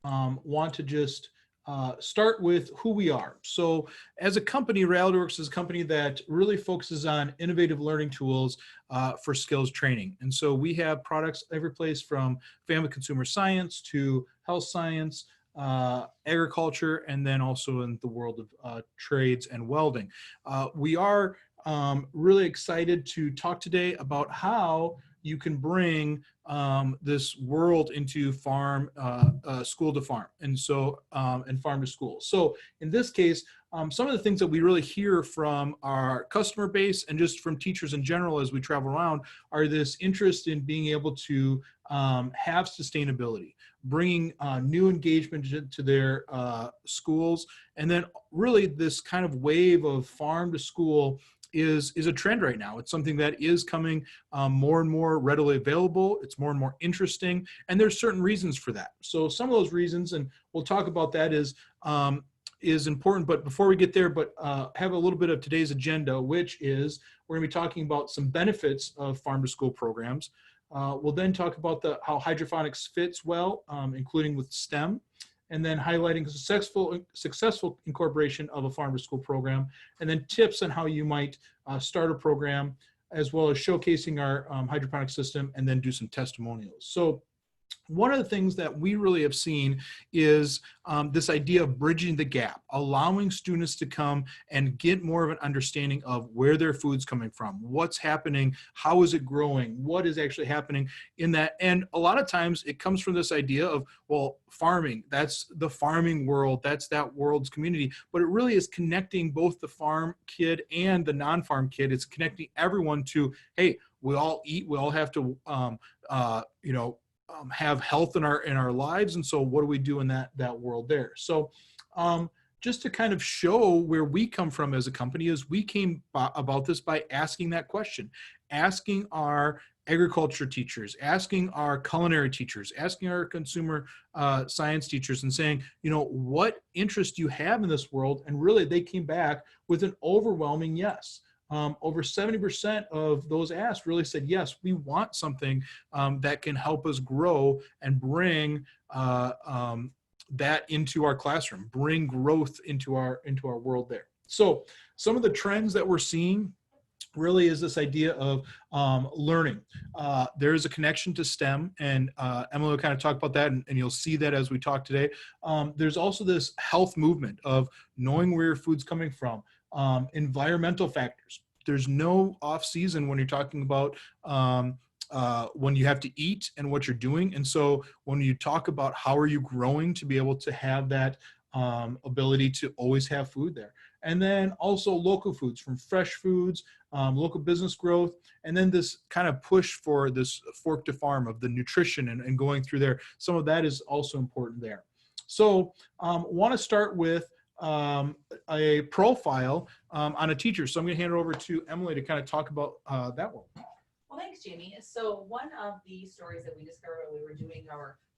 want to just start with who we are. So as a company, RealityWorks is a company that really focuses on innovative learning tools for skills training. And so we have products every place from family consumer science to health science, agriculture, and then also in the world of trades and welding. We are really excited to talk today about how you can bring this world into farm, school to farm, and so and farm to school. So in this case, some of the things that we really hear from our customer base and just from teachers in general as we travel around are this interest in being able to have sustainability, bringing new engagement to their schools, and then really this kind of wave of farm to school is a trend right now. It's something that is coming more and more readily available. It's more and more interesting, and there's certain reasons for that. So some of those reasons, and we'll talk about that, is important. But before we get there, have a little bit of today's agenda, which is we're going to be talking about some benefits of farm to school programs. We'll then talk about how hydroponics fits well, including with STEM, and then highlighting successful incorporation of a farm to school program, and then tips on how you might start a program, as well as showcasing our hydroponic system, and then do some testimonials. So one of the things that we really have seen is this idea of bridging the gap, allowing students to come and get more of an understanding of where their food's coming from, what's happening, how is it growing, what is actually happening in that. And a lot of times it comes from this idea of, well, farming, that's the farming world, that's that world's community, but it really is connecting both the farm kid and the non-farm kid. It's connecting everyone to, hey, we all eat, we all have to, have health in our lives, and so what do we do in that world there? So just to kind of show where we come from as a company, is we came about this by asking that question, asking our agriculture teachers, asking our culinary teachers, asking our consumer science teachers, and saying, what interest do you have in this world? And really they came back with an overwhelming yes. Over 70% of those asked really said, yes, we want something that can help us grow and bring that into our classroom, bring growth into our world there. So some of the trends that we're seeing really is this idea of learning. There is a connection to STEM, and Emily will kind of talk about that, and you'll see that as we talk today. There's also this health movement of knowing where your food's coming from. Environmental factors. There's no off season when you're talking about when you have to eat and what you're doing. And so when you talk about how are you growing to be able to have that ability to always have food there. And then also local foods, from fresh foods, local business growth, and then this kind of push for this fork to farm of the nutrition and going through there. Some of that is also important there. So want to start with a profile on a teacher. So I'm going to hand it over to Emily to kind of talk about that one. Well, thanks, Jamie. So one of the stories that we discovered when we were doing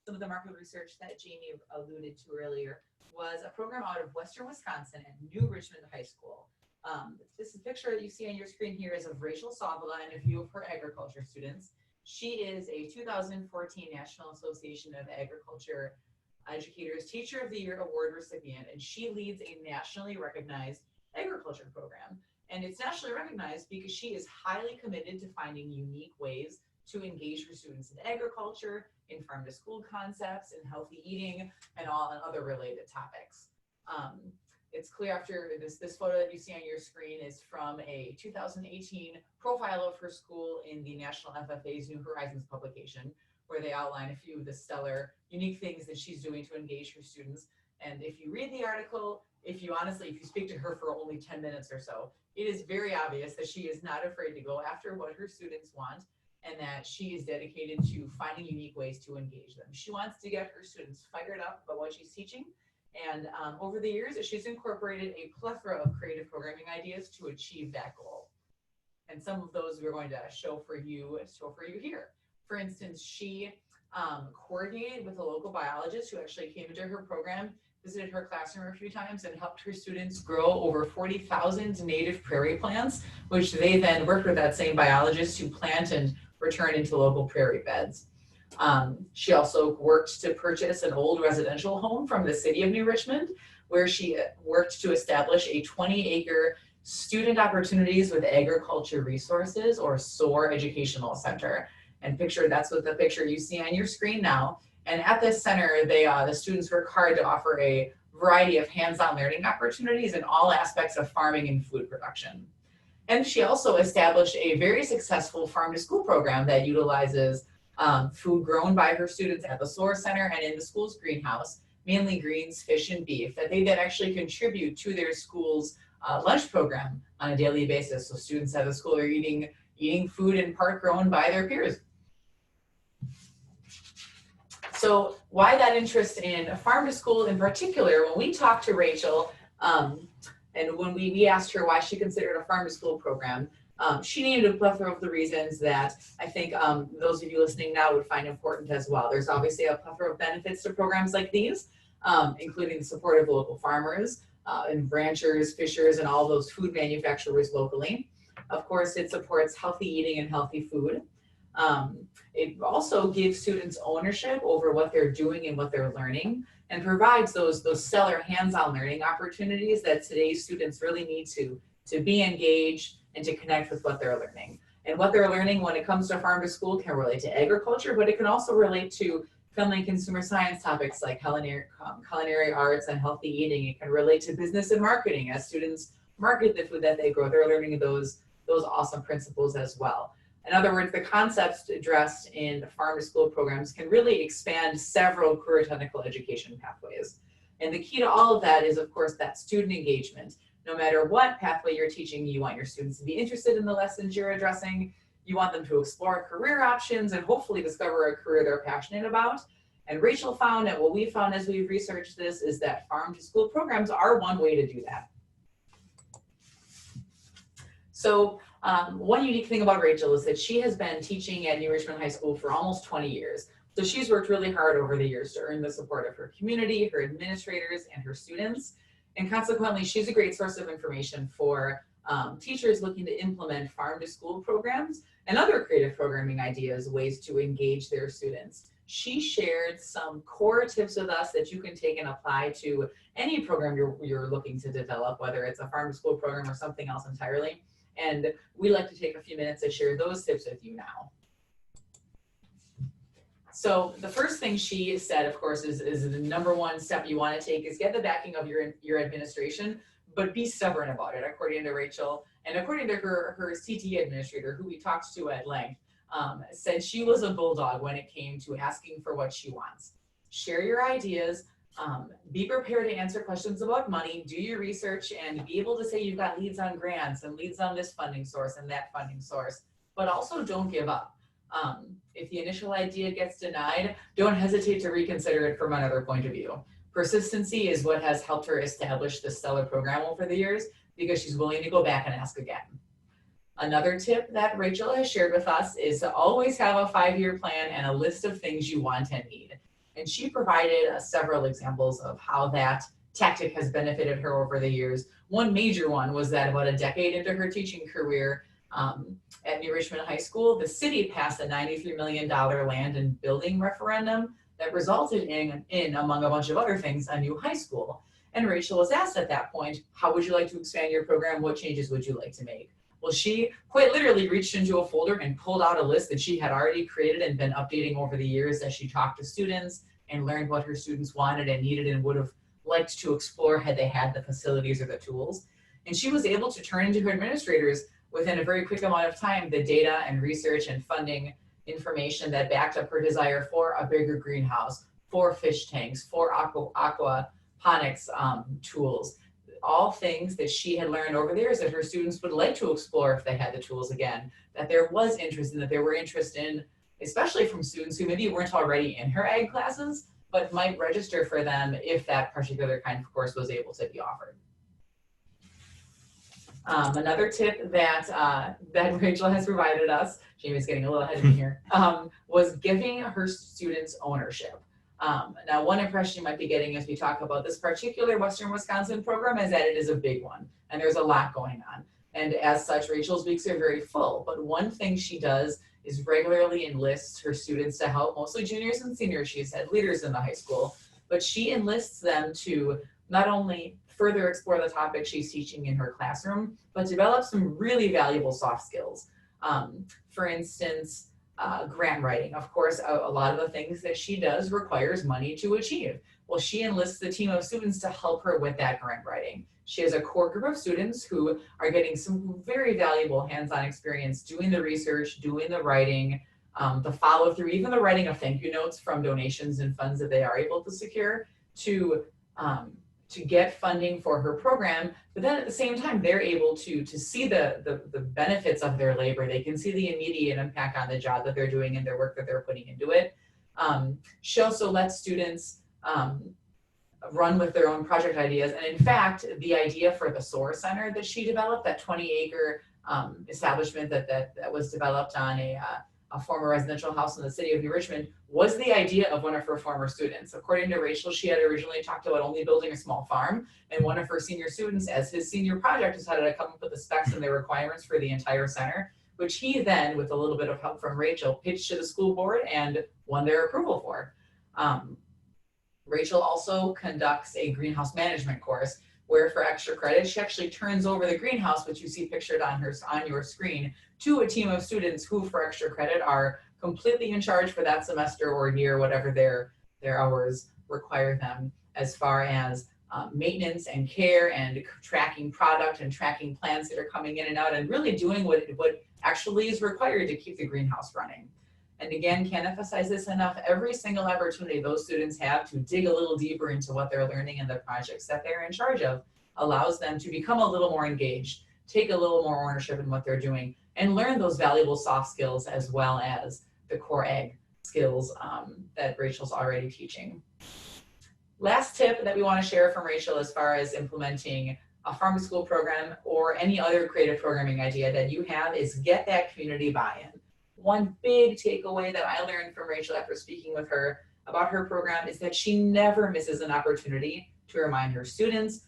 some of the market research that Jamie alluded to earlier was a program out of Western Wisconsin at New Richmond High School. This picture that you see on your screen here is of Rachel Savala and a few of her agriculture students. She is a 2014 National Association of Agriculture Educators Teacher of the Year Award recipient, and she leads a nationally recognized agriculture program. And it's nationally recognized because she is highly committed to finding unique ways to engage her students in agriculture, in farm to school concepts, in healthy eating, and other related topics. It's clear after this photo that you see on your screen is from a 2018 profile of her school in the National FFA's New Horizons publication, where they outline a few of the stellar, unique things that she's doing to engage her students. And if you read the article, if you speak to her for only 10 minutes or so, it is very obvious that she is not afraid to go after what her students want, and that she is dedicated to finding unique ways to engage them. She wants to get her students fired up about what she's teaching. And over the years, she's incorporated a plethora of creative programming ideas to achieve that goal. And some of those we're going to show for you here. For instance, she coordinated with a local biologist who actually came into her program, visited her classroom a few times, and helped her students grow over 40,000 native prairie plants, which they then worked with that same biologist to plant and return into local prairie beds. She also worked to purchase an old residential home from the city of New Richmond, where she worked to establish a 20-acre Student Opportunities with Agriculture Resources, or SOAR Educational Center. And that's what the picture you see on your screen now. And at this center, the students work hard to offer a variety of hands-on learning opportunities in all aspects of farming and food production. And she also established a very successful farm-to-school program that utilizes food grown by her students at the SOAR Center and in the school's greenhouse, mainly greens, fish, and beef, that they then actually contribute to their school's lunch program on a daily basis. So students at the school are eating food in part grown by their peers. So why that interest in farm to school in particular? When we talked to Rachel, and when we asked her why she considered a farm to school program, she named a plethora of the reasons that I think those of you listening now would find important as well. There's obviously a plethora of benefits to programs like these, including the support of local farmers and ranchers, fishers, and all those food manufacturers locally. Of course, it supports healthy eating and healthy food. It also gives students ownership over what they're doing and what they're learning, and provides those stellar hands-on learning opportunities that today's students really need to be engaged and to connect with what they're learning. And what they're learning when it comes to farm to school can relate to agriculture, but it can also relate to family and consumer science topics like culinary arts and healthy eating. It can relate to business and marketing. As students market the food that they grow, they're learning those awesome principles as well. In other words, the concepts addressed in farm to school programs can really expand several career technical education pathways. And the key to all of that is, of course, that student engagement. No matter what pathway you're teaching, you want your students to be interested in the lessons you're addressing. You want them to explore career options and hopefully discover a career they're passionate about. And Rachel found, and what we found as we've researched this, is that farm to school programs are one way to do that. So one unique thing about Rachel is that she has been teaching at New Richmond High School for almost 20 years. So she's worked really hard over the years to earn the support of her community, her administrators, and her students. And consequently, she's a great source of information for teachers looking to implement farm to school programs and other creative programming ideas, ways to engage their students. She shared some core tips with us that you can take and apply to any program you're looking to develop, whether it's a farm to school program or something else entirely. And we'd like to take a few minutes to share those tips with you now. So the first thing she said, of course, is the number one step you want to take is get the backing of your administration, but be stubborn about it, according to Rachel. And according to her CTE administrator, who we talked to at length, said she was a bulldog when it came to asking for what she wants. Share your ideas, be prepared to answer questions about money, do your research, and be able to say you've got leads on grants and leads on this funding source and that funding source, but also don't give up. If the initial idea gets denied, don't hesitate to reconsider it from another point of view. Persistency is what has helped her establish this stellar program over the years, because she's willing to go back and ask again. Another tip that Rachel has shared with us is to always have a 5-year plan and a list of things you want and need. And she provided several examples of how that tactic has benefited her over the years. One major one was that about a decade into her teaching career, at New Richmond High School, the city passed a $93 million land and building referendum that resulted in, among a bunch of other things, a new high school. And Rachel was asked at that point, how would you like to expand your program? What changes would you like to make? Well, she quite literally reached into a folder and pulled out a list that she had already created and been updating over the years as she talked to students and learned what her students wanted and needed and would have liked to explore had they had the facilities or the tools. And she was able to turn into her administrators within a very quick amount of time the data and research and funding information that backed up her desire for a bigger greenhouse, for fish tanks, for aquaponics tools, all things that she had learned over the years that her students would like to explore if they had the tools again, that there was interest in, that there were interest in, especially from students who maybe weren't already in her ag classes, but might register for them if that particular kind of course was able to be offered. Another tip that Rachel has provided us, Jamie's getting a little ahead of me here, was giving her students ownership. Now, one impression you might be getting as we talk about this particular Western Wisconsin program is that it is a big one, and there's a lot going on. And as such, Rachel's weeks are very full. But one thing she does is regularly enlists her students to help, mostly juniors and seniors. She's had leaders in the high school, but she enlists them to not only further explore the topic she's teaching in her classroom, but develop some really valuable soft skills. For instance, grant writing. Of course, a lot of the things that she does requires money to achieve. Well, she enlists the team of students to help her with that grant writing. She has a core group of students who are getting some very valuable hands-on experience doing the research, doing the writing, the follow-through, even the writing of thank you notes from donations and funds that they are able to secure to get funding for her program. But then at the same time, they're able to see the benefits of their labor. They can see the immediate impact on the job that they're doing and their work that they're putting into it. She also lets students run with their own project ideas. And in fact, the idea for the SOAR Center that she developed, that 20-acre establishment that was developed on a former residential house in the city of New Richmond, was the idea of one of her former students. According to Rachel, she had originally talked about only building a small farm, and one of her senior students, as his senior project, decided to come up with the specs and the requirements for the entire center, which he then, with a little bit of help from Rachel, pitched to the school board and won their approval for. Rachel also conducts a greenhouse management course where, for extra credit, she actually turns over the greenhouse, which you see pictured on your screen, to a team of students who, for extra credit, are completely in charge for that semester or year, whatever their hours require them, as far as maintenance and care and tracking product and tracking plants that are coming in and out, and really doing what actually is required to keep the greenhouse running. And again, can't emphasize this enough, every single opportunity those students have to dig a little deeper into what they're learning and the projects that they're in charge of allows them to become a little more engaged, take a little more ownership in what they're doing, and learn those valuable soft skills as well as the core ag skills that Rachel's already teaching. Last tip that we want to share from Rachel as far as implementing a farm to school program or any other creative programming idea that you have is get that community buy-in. One big takeaway that I learned from Rachel after speaking with her about her program is that she never misses an opportunity to remind her students'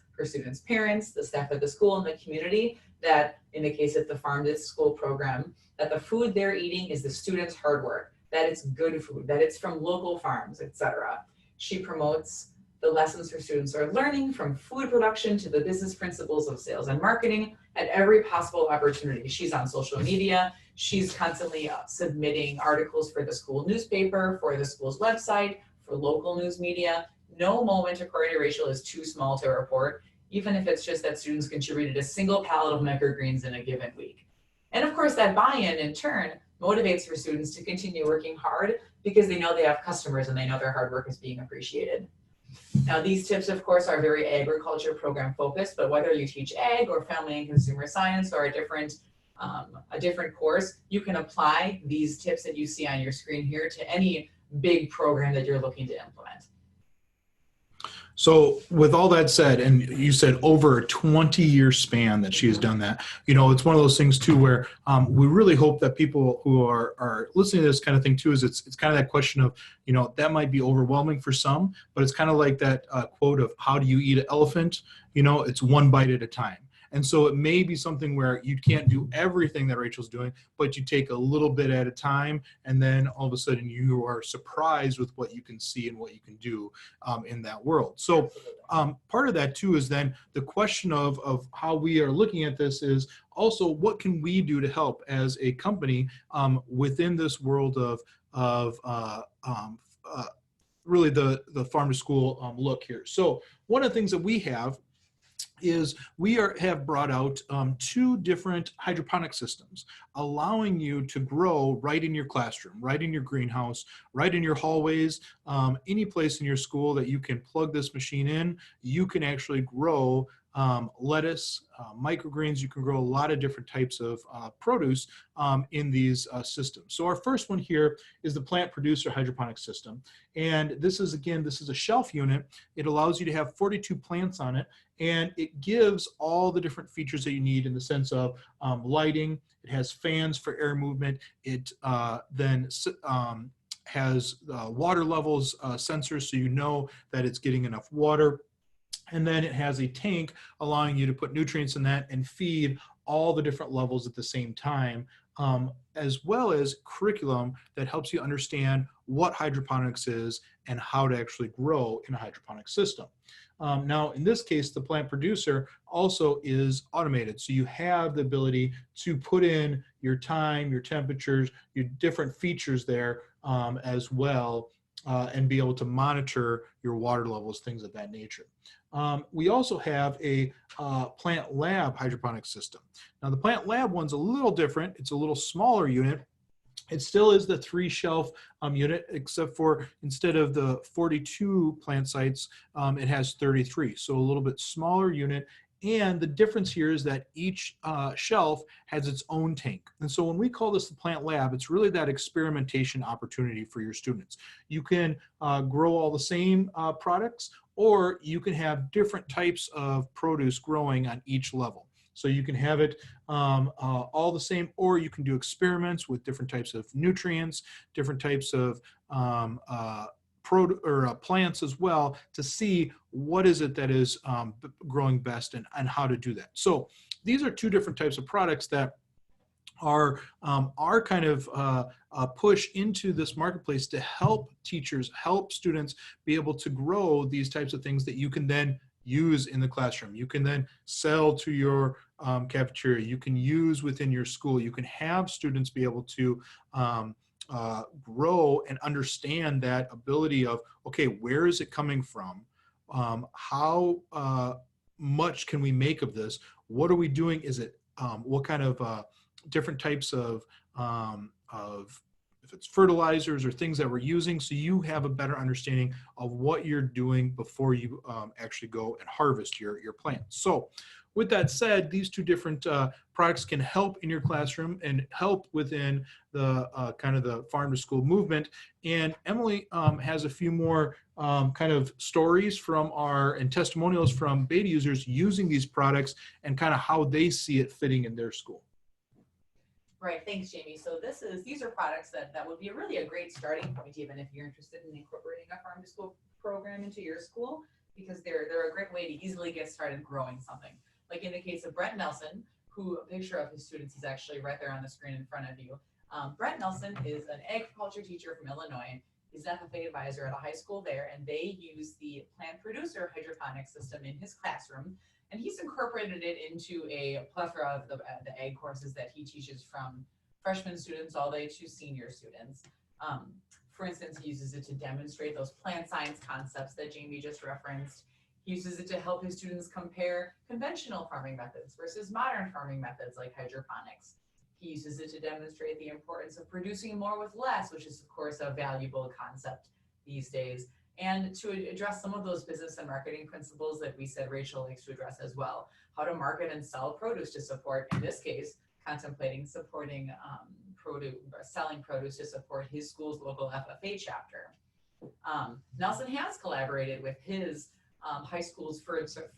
parents, the staff at the school, and the community that, in the case of the Farm to School program, that the food they're eating is the students' hard work, that it's good food, that it's from local farms, etc. She promotes the lessons her students are learning, from food production to the business principles of sales and marketing, at every possible opportunity. She's on social media. She's constantly submitting articles for the school newspaper, for the school's website, for local news media. No moment, according to Rachel, is too small to report, even if it's just that students contributed a single pallet of microgreens in a given week. And of course, that buy-in in turn motivates her students to continue working hard because they know they have customers and they know their hard work is being appreciated. Now, these tips, of course, are very agriculture program focused, but whether you teach ag or family and consumer science or a different course, you can apply these tips that you see on your screen here to any big program that you're looking to implement. So with all that said, and you said over a 20-year span that she has done that, it's one of those things too where we really hope that people who are listening to this kind of thing too, is it's kind of that question of, that might be overwhelming for some, but it's kind of like that quote of how do you eat an elephant? It's one bite at a time. And so it may be something where you can't do everything that Rachel's doing, but you take a little bit at a time, and then all of a sudden you are surprised with what you can see and what you can do in that world. So part of that too is then the question of how we are looking at this is also what can we do to help as a company within this world of really the farm to school look here. So one of the things that we have is we have brought out 2 different hydroponic systems, allowing you to grow right in your classroom, right in your greenhouse, right in your hallways, any place in your school that you can plug this machine in. You can actually grow lettuce, microgreens. You can grow a lot of different types of produce in these systems. So our first one here is the plant producer hydroponic system. And this is a shelf unit. It allows you to have 42 plants on it, and it gives all the different features that you need in the sense of lighting. It has fans for air movement. It then has water levels sensors, so you know that it's getting enough water. And then it has a tank allowing you to put nutrients in that and feed all the different levels at the same time as well as curriculum that helps you understand what hydroponics is and how to actually grow in a hydroponic system. Now, in this case, the plant producer also is automated. So you have the ability to put in your time, your temperatures, your different features there as well, and be able to monitor your water levels, things of that nature. We also have a plant lab hydroponic system. Now, the plant lab one's a little different. It's a little smaller unit. It still is the 3-shelf unit, except for instead of the 42 plant sites, it has 33. So a little bit smaller unit. And the difference here is that each shelf has its own tank. And so when we call this the plant lab, it's really that experimentation opportunity for your students. You can grow all the same products, or you can have different types of produce growing on each level. So you can have it all the same, or you can do experiments with different types of nutrients, different types of plants as well, to see what is it that is growing best and how to do that. So these are two different types of products that are kind of push into this marketplace to help teachers, help students be able to grow these types of things that you can then use in the classroom. You can then sell to your cafeteria. You can use within your school. You can have students be able to grow and understand that ability of, okay, where is it coming from? How much can we make of this? What are we doing? Is it, what kind of different types of if it's fertilizers or things that we're using, so you have a better understanding of what you're doing before you actually go and harvest your plants. So with that said, these two different products can help in your classroom and help within the kind of the farm to school movement. And Emily has a few more kind of stories from and testimonials from beta users using these products and kind of how they see it fitting in their school. Right, thanks, Jamie. So these are products that would be really a great starting point, even if you're interested in incorporating a farm to school program into your school, because they're a great way to easily get started growing something. Like in the case of Brent Nelson, who a picture of his students is actually right there on the screen in front of you. Brent Nelson is an agriculture teacher from Illinois. He's an FFA advisor at a high school there, and they use the plant producer hydroponic system in his classroom. And he's incorporated it into a plethora of the ag courses that he teaches, from freshman students all the way to senior students. For instance, he uses it to demonstrate those plant science concepts that Jamie just referenced. He uses it to help his students compare conventional farming methods versus modern farming methods like hydroponics. He uses it to demonstrate the importance of producing more with less, which is, of course, a valuable concept these days, and to address some of those business and marketing principles that we said Rachel likes to address as well. How to market and sell produce to support, in this case, contemplating supporting selling produce to support his school's local FFA chapter. Nelson has collaborated with his high school's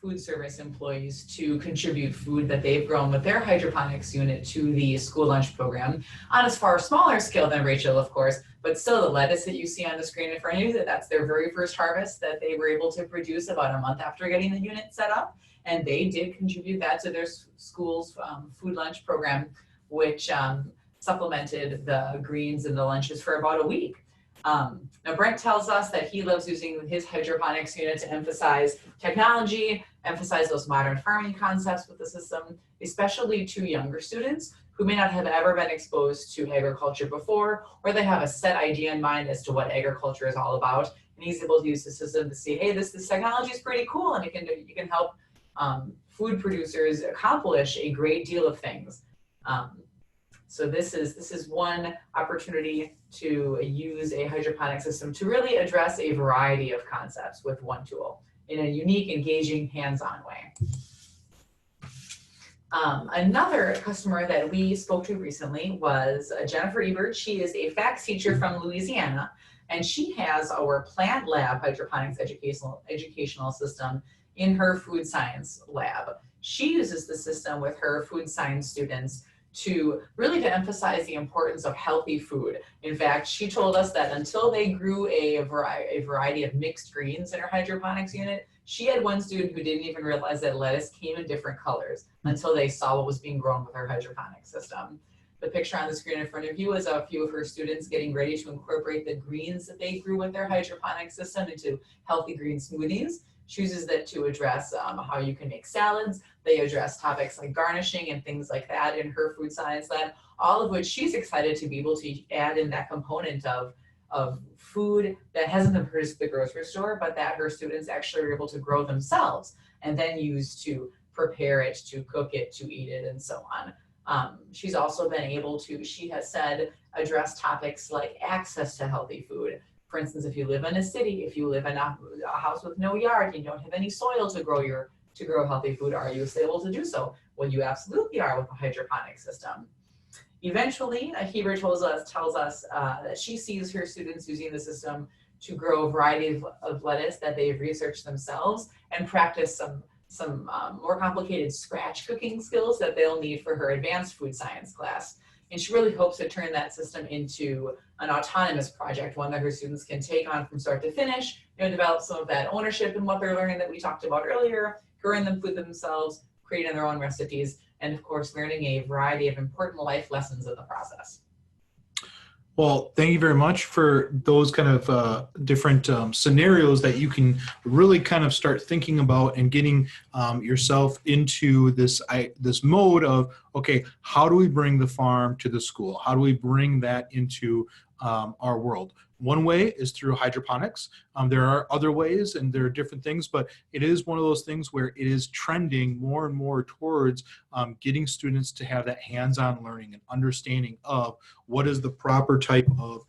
food service employees to contribute food that they've grown with their hydroponics unit to the school lunch program on a far smaller scale than Rachel, of course, but still the lettuce that you see on the screen in front of you, that's their very first harvest that they were able to produce about a month after getting the unit set up. And they did contribute that to their school's food lunch program, which supplemented the greens and the lunches for about a week. Now Brent tells us that he loves using his hydroponics unit to emphasize technology, emphasize those modern farming concepts with the system, especially to younger students who may not have ever been exposed to agriculture before, or they have a set idea in mind as to what agriculture is all about. And he's able to use the system to see, hey, this technology is pretty cool, and you can help food producers accomplish a great deal of things. So this is one opportunity to use a hydroponic system to really address a variety of concepts with one tool in a unique, engaging, hands-on way. Another customer that we spoke to recently was Jennifer Ebert. She is a FACS teacher from Louisiana, and she has our Plant Lab hydroponics educational system in her food science lab. She uses the system with her food science students to emphasize the importance of healthy food. In fact, she told us that until they grew a variety of mixed greens in her hydroponics unit, she had one student who didn't even realize that lettuce came in different colors until they saw what was being grown with her hydroponic system. The picture on the screen in front of you is a few of her students getting ready to incorporate the greens that they grew with their hydroponic system into healthy green smoothies. She uses that to address how you can make salads. They address topics like garnishing and things like that in her food science lab, all of which she's excited to be able to add in that component of food that hasn't been produced at the grocery store, but that her students actually are able to grow themselves and then use to prepare it, to cook it, to eat it, and so on. She's also been able to, she has said, address topics like access to healthy food. For instance, if you live in a city, if you live in a house with no yard, you don't have any soil to grow healthy food, are you able to do so? Well, you absolutely are with a hydroponic system. Eventually, Heber tells us that she sees her students using the system to grow a variety of lettuce that they've researched themselves and practice some more complicated scratch cooking skills that they'll need for her advanced food science class. And she really hopes to turn that system into an autonomous project, one that her students can take on from start to finish, develop some of that ownership in what they're learning that we talked about earlier, growing them food themselves, creating their own recipes, and of course, learning a variety of important life lessons in the process. Well, thank you very much for those kind of different scenarios that you can really kind of start thinking about and getting yourself into this mode of, okay, how do we bring the farm to the school? How do we bring that into our world? One way is through hydroponics. There are other ways and there are different things, but it is one of those things where it is trending more and more towards getting students to have that hands-on learning and understanding of what is the proper type of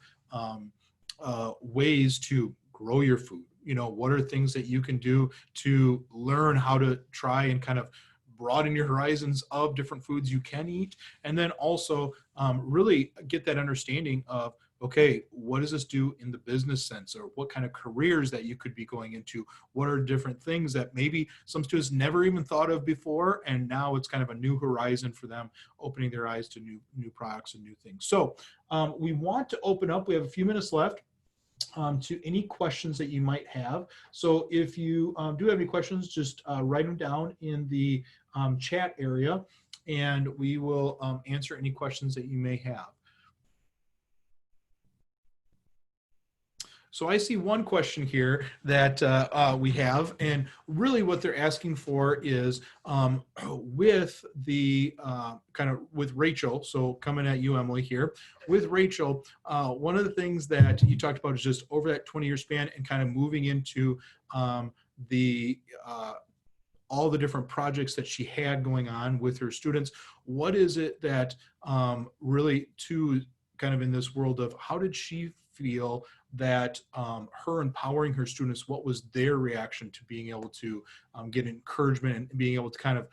ways to grow your food. What are things that you can do to learn how to try and kind of broaden your horizons of different foods you can eat, and then also really get that understanding of, okay, what does this do in the business sense, or what kind of careers that you could be going into? What are different things that maybe some students never even thought of before, and now it's kind of a new horizon for them, opening their eyes to new products and new things. So we want to open up, we have a few minutes left, to any questions that you might have. So if you do have any questions, just write them down in the chat area, and we will answer any questions that you may have. So I see one question here that we have, and really what they're asking for is with the with Rachel, so coming at you, Emily, here, with Rachel, one of the things that you talked about is just over that 20-year span and kind of moving into all the different projects that she had going on with her students. What is it that really kind of in this world of how did she feel that her empowering her students, what was their reaction to being able to get encouragement and being able to kind of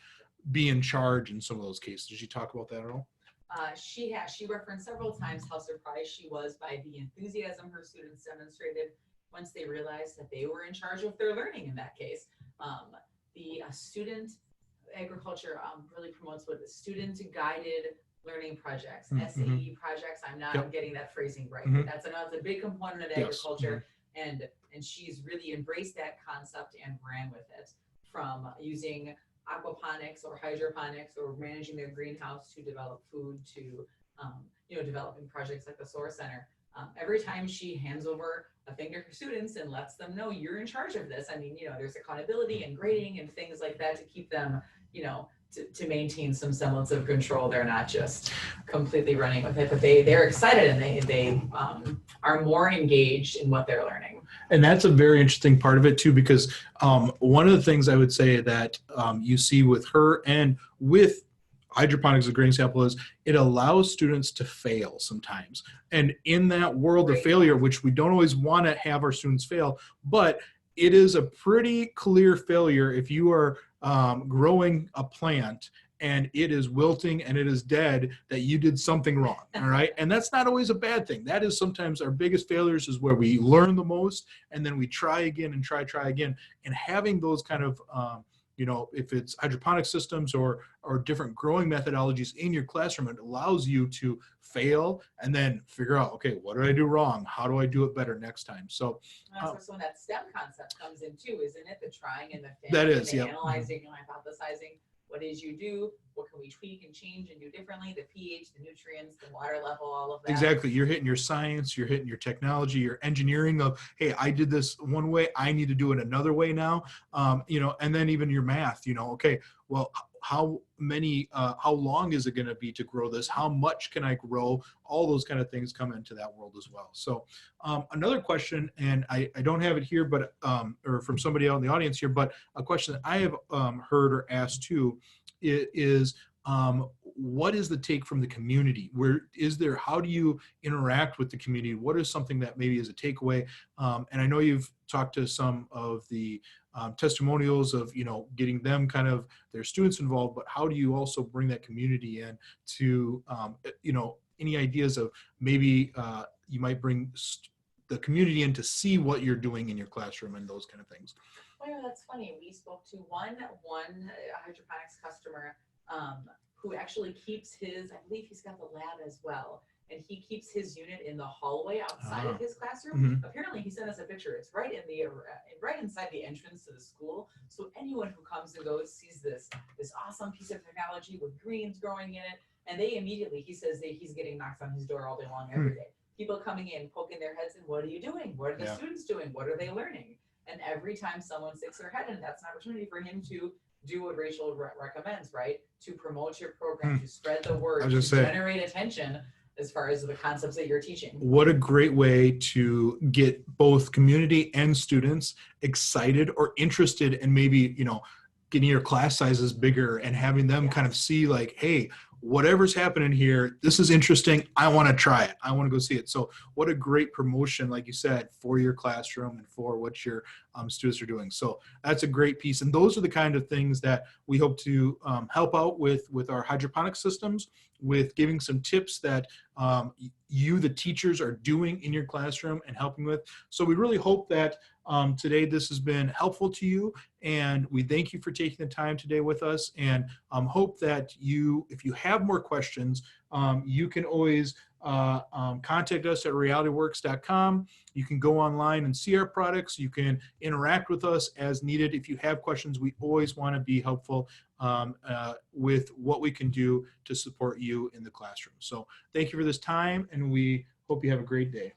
be in charge in some of those cases? Did she talk about that at all? She referenced several times how surprised she was by the enthusiasm her students demonstrated once they realized that they were in charge of their learning in that case. The student agriculture really promotes what the student-guided learning projects, SAE projects. I'm not getting that phrasing right. But that's a big component of agriculture, and she's really embraced that concept and ran with it, from using aquaponics or hydroponics or managing their greenhouse to develop food to developing projects like the Source Center. Every time she hands over a thing to her students and lets them know you're in charge of this, I mean, there's accountability and grading and things like that to keep them, to maintain some semblance of control. They're not just completely running with it, but they're excited and they are more engaged in what they're learning. And that's a very interesting part of it too, because one of the things I would say that you see with her and with hydroponics, a great example, is it allows students to fail sometimes. And in that world of failure, which we don't always want to have our students fail, but it is a pretty clear failure if you are growing a plant and it is wilting and it is dead, that you did something wrong, all right? And that's not always a bad thing. That is sometimes our biggest failures, is where we learn the most and then we try again and try again. And having those kind of, if it's hydroponic systems or different growing methodologies in your classroom, it allows you to fail and then figure out, okay, what did I do wrong? How do I do it better next time? So that's when that STEM concept comes in too, isn't it? The trying and the failing, that is, and the analyzing and hypothesizing. what did you do? What can we tweak and change and do differently? The pH, the nutrients, the water level, all of that. Exactly. You're hitting your science, you're hitting your technology, your engineering of, hey, I did this one way, I need to do it another way now. And then even your math, okay, well, how long is it going to be to grow this? How much can I grow? All those kind of things come into that world as well. So another question, and I don't have it here, but or from somebody out in the audience here, but a question that I have heard or asked too is what is the take from the community? How do you interact with the community? What is something that maybe is a takeaway? And I know you've talked to some of the testimonials of, getting them kind of their students involved, but how do you also bring that community in to, any ideas of maybe you might bring the community in to see what you're doing in your classroom and those kind of things? Well, that's funny. We spoke to one hydroponics customer who actually keeps his, I believe he's got the lab as well, and he keeps his unit in the hallway outside of his classroom. Mm-hmm. Apparently, he sent us a picture. It's right inside the entrance to the school. So anyone who comes and goes sees this awesome piece of technology with greens growing in it, and they immediately, he says that he's getting knocks on his door all day long every day. People coming in, poking their heads in. What are you doing? What are the students doing? What are they learning? And every time someone sticks their head in, that's an opportunity for him to do what Rachel recommends, right? To promote your program, to spread the word, to generate attention as far as the concepts that you're teaching. What a great way to get both community and students excited or interested in maybe, getting your class sizes bigger and having them kind of see like, hey, whatever's happening here, this is interesting. I want to try it. I want to go see it. So what a great promotion, like you said, for your classroom and for what your students are doing. So that's a great piece. And those are the kind of things that we hope to help out with our hydroponic systems, with giving some tips that you, the teachers, are doing in your classroom and helping with. So we really hope that today this has been helpful to you, and we thank you for taking the time today with us, and hope that if you have more questions, you can always contact us at realityworks.com. You can go online and see our products. You can interact with us as needed. If you have questions, we always want to be helpful with what we can do to support you in the classroom. So thank you for this time, and we hope you have a great day.